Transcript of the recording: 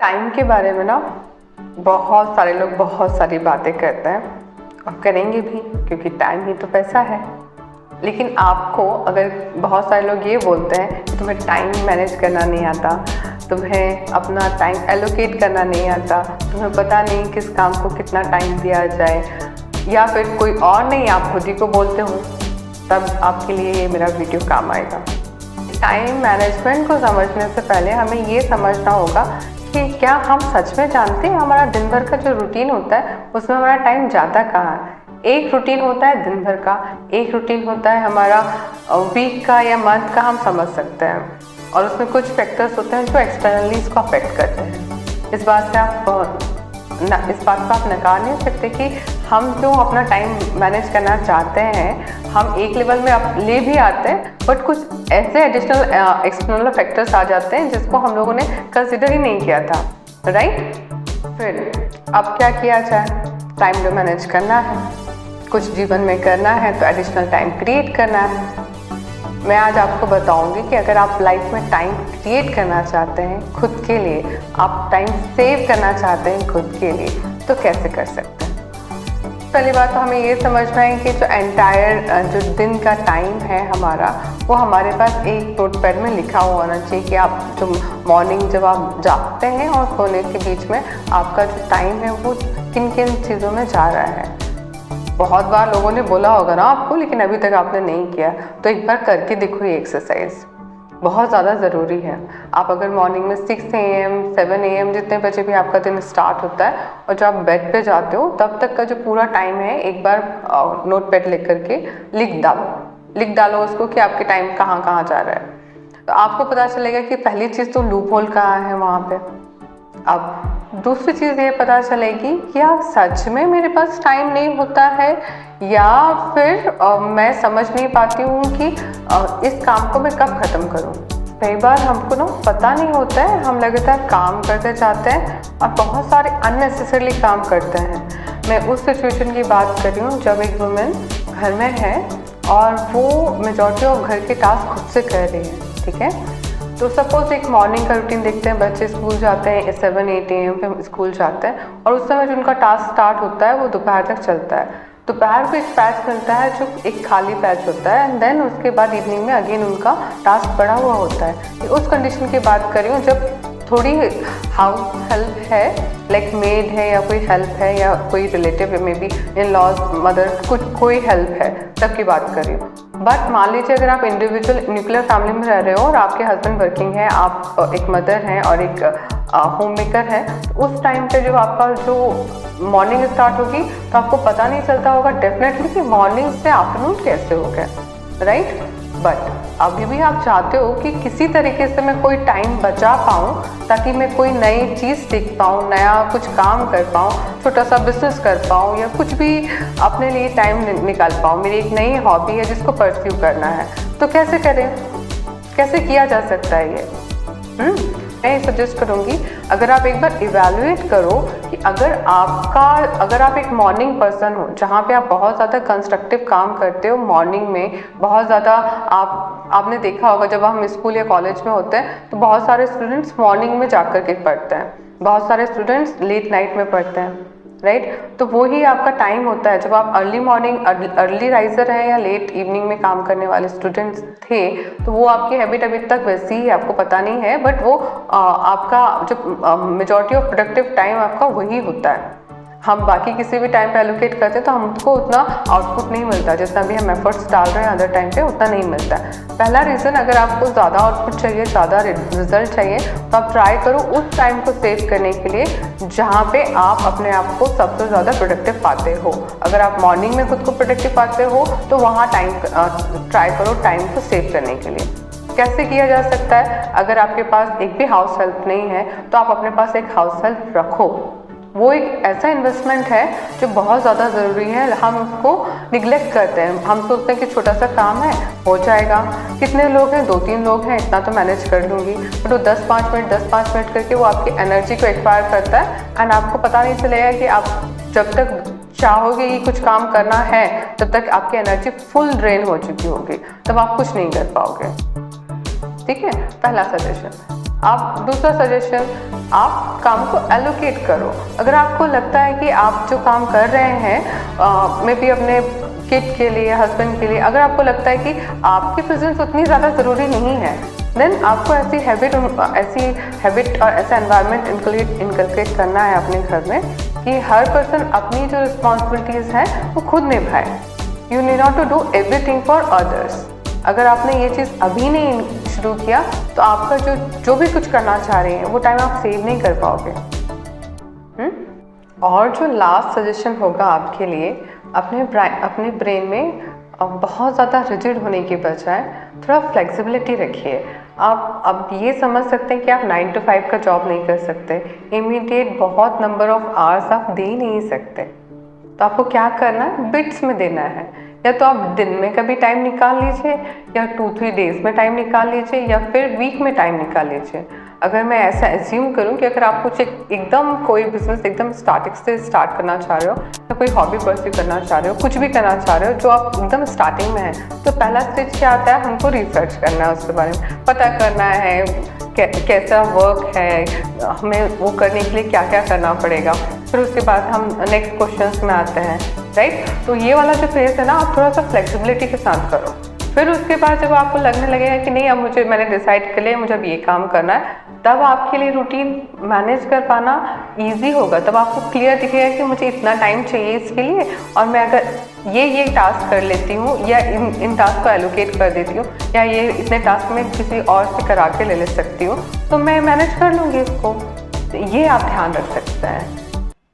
Time के बारे में ना बहुत सारे लोग बहुत सारी बातें करते हैं और करेंगे भी, क्योंकि टाइम ही तो पैसा है। लेकिन आपको अगर बहुत सारे लोग ये बोलते हैं कि तुम्हें टाइम मैनेज करना नहीं आता, तुम्हें अपना टाइम एलोकेट करना नहीं आता, तुम्हें पता नहीं किस काम को कितना टाइम दिया जाए, या फिर कोई और नहीं आप खुद ही को बोलते हो, तब आपके लिए ये मेरा वीडियो काम आएगा। टाइम मैनेजमेंट को समझने से पहले हमें ये समझना होगा कि क्या हम सच में जानते हैं हमारा दिन भर का जो रूटीन होता है उसमें हमारा टाइम जाता कहाँ है। एक रूटीन होता है दिन भर का, एक रूटीन होता है हमारा वीक का या मंथ का, हम समझ सकते हैं। और उसमें कुछ फैक्टर्स होते हैं जो एक्सटर्नली इसको अफेक्ट करते हैं। इस बात को आप नकार नहीं सकते कि हम जो अपना टाइम मैनेज करना चाहते हैं, हम एक लेवल में आप ले भी आते हैं, बट कुछ ऐसे एडिशनल एक्सटर्नल फैक्टर्स आ जाते हैं जिसको हम लोगों ने कंसिडर ही नहीं किया था, राइट। फिर अब क्या किया जाए? टाइम जो मैनेज करना है, कुछ जीवन में करना है तो एडिशनल टाइम क्रिएट करना है। मैं आज आपको बताऊंगी कि अगर आप लाइफ में टाइम क्रिएट करना चाहते हैं खुद के लिए, आप टाइम सेव करना चाहते हैं खुद के लिए, तो कैसे कर सकते हैं। पहली बात तो हमें ये समझना है कि जो एंटायर जो दिन का टाइम है हमारा, वो हमारे पास एक नोटपैड में लिखा हुआ होना चाहिए कि आप जो मॉर्निंग जब आप जागते हैं और सोने के बीच में आपका जो टाइम है वो किन किन चीज़ों में जा रहा है। बहुत बार लोगों ने बोला होगा ना आपको, लेकिन अभी तक आपने नहीं किया, तो एक बार करके देखो ये एक्सरसाइज, बहुत ज़्यादा ज़रूरी है। आप अगर मॉर्निंग में 6 AM 7 AM जितने बजे भी आपका दिन स्टार्ट होता है और जब आप बेड पे जाते हो तब तक का जो पूरा टाइम है, एक बार नोट पैड लेकर के लिख डालो उसको कि आपके टाइम कहाँ कहाँ जा रहा है। तो आपको पता चलेगा कि पहली चीज़ तो लूप होल कहाँ है वहाँ पे। अब दूसरी चीज़ ये पता चलेगी कि यार सच में मेरे पास टाइम नहीं होता है, या फिर मैं समझ नहीं पाती हूँ कि इस काम को मैं कब ख़त्म करूँ। कई बार हमको ना पता नहीं होता है, हम लगातार काम करते जाते हैं और बहुत सारे अननेसेसरी काम करते हैं। मैं उस सिचुएशन की बात कर रही हूँ जब एक वुमेन घर में है और वो मेजॉरिटी ऑफ घर के टास्क खुद से कर रही है, ठीक है। तो सपोज एक मॉर्निंग का रूटीन देखते हैं, बच्चे स्कूल जाते हैं 7-8 AM पे स्कूल जाते हैं और उस समय जो उनका टास्क स्टार्ट होता है वो दोपहर तक चलता है। दोपहर को एक पैच मिलता है जो एक खाली पैच होता है, एंड देन उसके बाद इवनिंग में अगेन उनका टास्क बढ़ा हुआ होता है। उस कंडीशन की बात कर रही हूँ जब थोड़ी हाउस हेल्प है, लाइक मेड है या कोई हेल्प है या कोई रिलेटिव में भी इन लॉज मदर कोई हेल्प है, तब की बात कर रही हूँ। बट मान लीजिए अगर आप इंडिविजुअल न्यूक्लियर फैमिली में रह रहे हो और आपके हस्बैंड वर्किंग है, आप एक मदर हैं और एक होम मेकर है, तो उस टाइम पे जब आपका जो मॉर्निंग स्टार्ट होगी तो आपको पता नहीं चलता होगा डेफिनेटली कि मॉर्निंग से आफ्टरनून कैसे हो गया, राइट। बट अभी भी आप चाहते हो कि किसी तरीके से मैं कोई टाइम बचा पाऊँ ताकि मैं कोई नई चीज़ सीख पाऊँ, नया कुछ काम कर पाऊँ, छोटा सा बिजनेस कर पाऊँ, या कुछ भी अपने लिए टाइम निकाल पाऊँ। मेरी एक नई हॉबी है जिसको परस्यू करना है, तो कैसे करें, कैसे किया जा सकता है ये? मैं सजेस्ट करूँगी अगर आप एक बार इवैल्यूएट करो कि अगर आप एक मॉर्निंग पर्सन हो जहाँ पे आप बहुत ज़्यादा कंस्ट्रक्टिव काम करते हो मॉर्निंग में, बहुत ज़्यादा आपने देखा होगा जब हम स्कूल या कॉलेज में होते हैं तो बहुत सारे स्टूडेंट्स मॉर्निंग में जाकर के पढ़ते हैं, बहुत सारे स्टूडेंट्स लेट नाइट में पढ़ते हैं, राइट। तो वही आपका टाइम होता है जब आप अर्ली मॉर्निंग अर्ली राइजर हैं या लेट इवनिंग में काम करने वाले स्टूडेंट्स थे, तो वो आपकी हैबिट अभी तक वैसी ही आपको पता नहीं है, बट वो आपका जो मेजॉरिटी ऑफ प्रोडक्टिव टाइम आपका वही होता है। हम बाकी किसी भी टाइम पे एलोकेट करते हैं तो हमको उतना आउटपुट नहीं मिलता, जितना भी हम एफर्ट्स डाल रहे हैं अदर टाइम पे उतना नहीं मिलता है। पहला रीज़न, अगर आपको ज़्यादा आउटपुट चाहिए, ज़्यादा रिजल्ट चाहिए, तो आप ट्राई करो उस टाइम को सेव करने के लिए जहाँ पे आप अपने आप को सबसे ज़्यादा प्रोडक्टिव पाते हो। अगर आप मॉर्निंग में खुद को प्रोडक्टिव पाते हो तो वहाँ ट्राई करो टाइम को सेव करने के लिए। कैसे किया जा सकता है? अगर आपके पास एक भी हाउस हेल्प नहीं है तो आप अपने पास एक हाउस हेल्प रखो। वो एक ऐसा इन्वेस्टमेंट है जो बहुत ज़्यादा ज़रूरी है, हम उसको निगलेक्ट करते हैं। हम सोचते हैं कि छोटा सा काम है, हो जाएगा, कितने लोग हैं, 2-3 लोग हैं, इतना तो मैनेज कर लूँगी, बट वो 10-5 मिनट करके वो आपकी एनर्जी को एक्सपायर करता है, एंड आपको पता नहीं चलेगा कि आप जब तक चाहोगे कि कुछ काम करना है तब तक आपकी एनर्जी फुल ड्रेन हो चुकी होगी, तब आप कुछ नहीं कर पाओगे। ठीक है, पहला सजेशन। आप दूसरा सजेशन, आप काम को एलोकेट करो। अगर आपको लगता है कि आप जो काम कर रहे हैं मे बी अपने किड के लिए, हस्बैंड के लिए, अगर आपको लगता है कि आपकी प्रेजेंस उतनी ज़्यादा ज़रूरी नहीं है, देन आपको ऐसी हैबिट और ऐसा एनवायरनमेंट इनकलकेट करना है अपने घर में कि हर पर्सन अपनी जो रिस्पॉन्सिबिलिटीज़ हैं वो खुद निभाए। You need not to do everything for others. अगर आपने ये चीज़ अभी नहीं शुरू किया तो आपका जो भी कुछ करना चाह रहे हैं वो टाइम आप सेव नहीं कर पाओगे। और जो लास्ट सजेशन होगा आपके लिए, अपने ब्रेन में बहुत ज़्यादा रिजिड होने की बजाय थोड़ा फ्लेक्सिबिलिटी रखिए। आप अब ये समझ सकते हैं कि आप 9 to 5 का जॉब नहीं कर सकते, इमीडिएट बहुत नंबर ऑफ आवर्स आप दे नहीं सकते। तो आपको क्या करना है, बिट्स में देना है। या तो आप दिन में कभी टाइम निकाल लीजिए, या 2-3 डेज में टाइम निकाल लीजिए, या फिर वीक में टाइम निकाल लीजिए। अगर मैं ऐसा एज्यूम करूं कि अगर आप कुछ एकदम कोई बिजनेस एकदम स्टार्टिंग से स्टार्ट करना चाह रहे हो, या कोई हॉबी परस्यू करना चाह रहे हो, कुछ भी करना चाह रहे हो जो आप एकदम स्टार्टिंग में है, तो पहला स्टेज क्या आता है, हमको रिसर्च करना है, उसके बारे में पता करना है कैसा वर्क है, हमें वो करने के लिए क्या क्या करना पड़ेगा। फिर उसके बाद हम नेक्स्ट क्वेश्चंस में आते हैं, राइट। तो ये वाला जो फेज है ना, आप थोड़ा सा फ्लेक्सिबिलिटी के साथ करो। फिर उसके बाद जब आपको लगने लगेगा कि नहीं, अब मैंने डिसाइड कर लिया मुझे अब ये काम करना है, तब आपके लिए रूटीन मैनेज कर पाना ईजी होगा। तब आपको क्लियर दिखेगा कि मुझे इतना टाइम चाहिए इसके लिए, और मैं अगर ये टास्क कर लेती हूँ, या इन टास्क को एलोकेट कर देती हूँ, या ये इतने टास्क में किसी और से करा के ले सकती हूँ, तो मैं मैनेज कर लूँगी इसको। तो ये आप ध्यान रख सकते हैं।